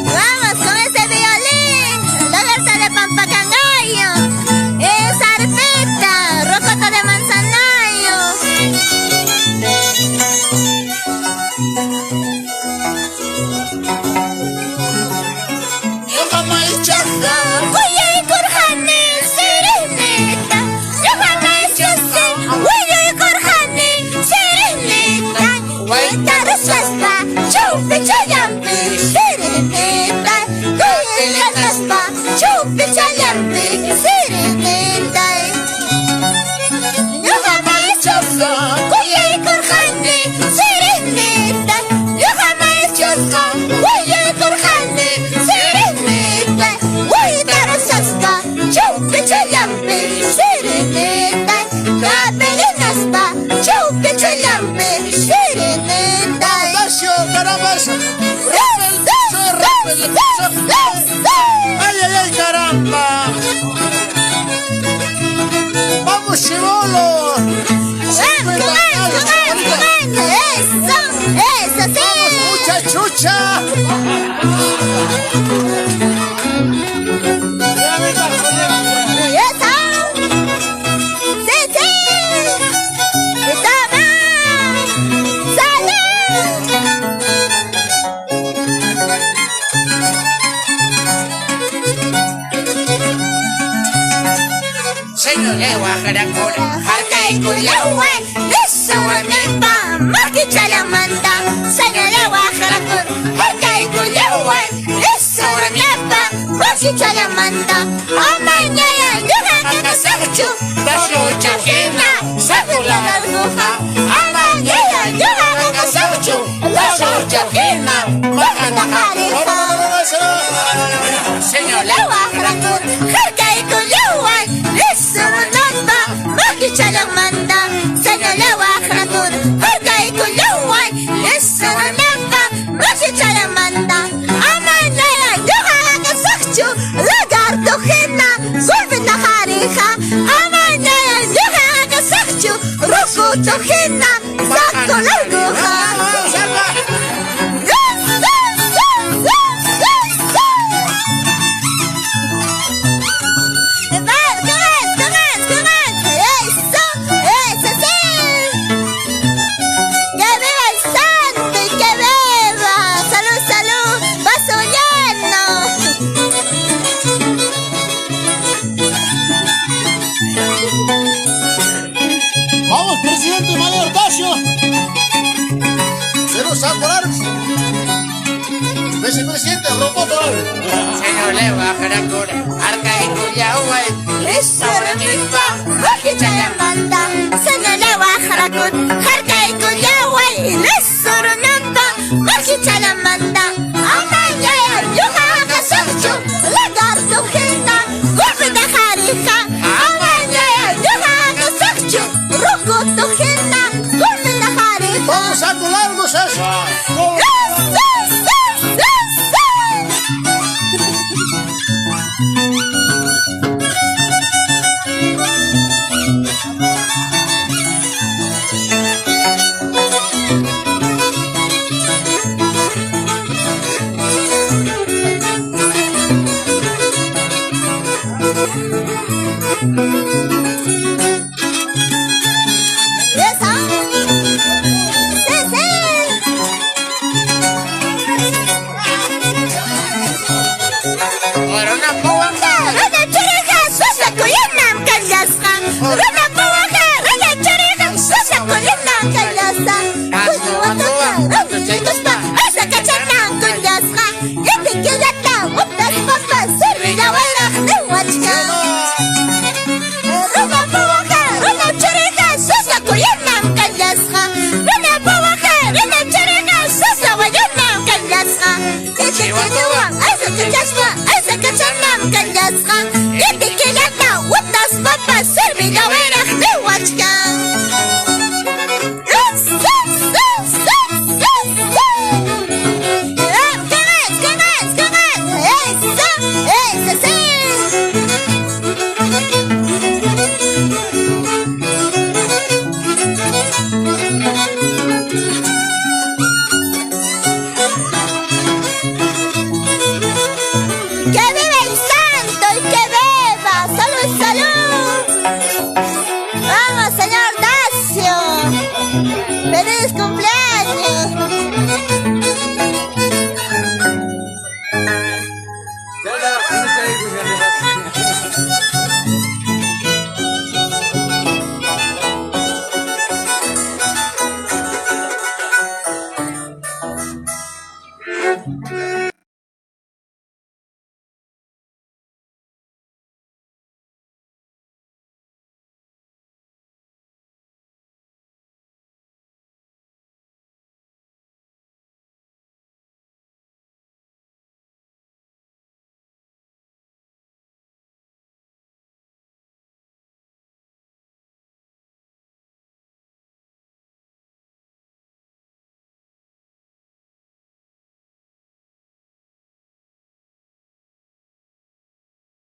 Vamos con ese violín. chupi chayampi, sirenita, kuyay naspa, chupi chayampi, sirenita. Ñuqa maychusqa, kuyay kurqani, sirenita, ñuqa maychusqa, kuyay kurqani, sirenita, waytarusasqa, chupi chayampi, sirenita, kapili naspa, chupi chayampi, sirenita. ¡Caramba! ¡Ay, ay, ay, caramba! ¡Vamos, chibolos! ¡Eso sí! ¡Mucha chucha! Señor Lewa, Jaracura, Harkay Kuyawan, Nisawanimpa, Makichalamanda, Señor Lewa, Jaracura, Harkay Kuyawan, Nisawanimpa, Makichalamanda, Amanyaya, Yuhaka Sachu, Tashucha Kina, Sakula Narguha, Amanyaya, Yuhaka Sachu, Tashucha Kina, Mahana Hariha. Señor Lewa, Jaracura, Harkay Kuyawan, Nisawanimpa, Makichalamanda, Señor Lewa, Jaracura, Harkay Kuyawan, Nisawanimpa, Makichalamanda, Amanyaya, Yuhaka Sachu, Lagarto Hina, Zulvina Hariha, Amanyaya, Yuhaka Sachu, Rukuto Hina, Sakto Larguha. ¡Vamos, presidente Manuel Dacio! ¡Se nos acordaron! Vicepresidente Rocoto. Señor Lewa, Jaracura, Harkay Kuyawan, Nisawanimpa, Makichalamanda, Señor Lewa, Jaracura, Harkay Kuyawan, Nisawanimpa, Makichalamanda, Amanyaya, Yuhaka Sachu, Lagarto Hina, Zulvina Hariha, Amanyaya, Yuhaka Sachu, Rukuto Hina, Zulvina Hariha. ¡Vamos a colarnos eso! por una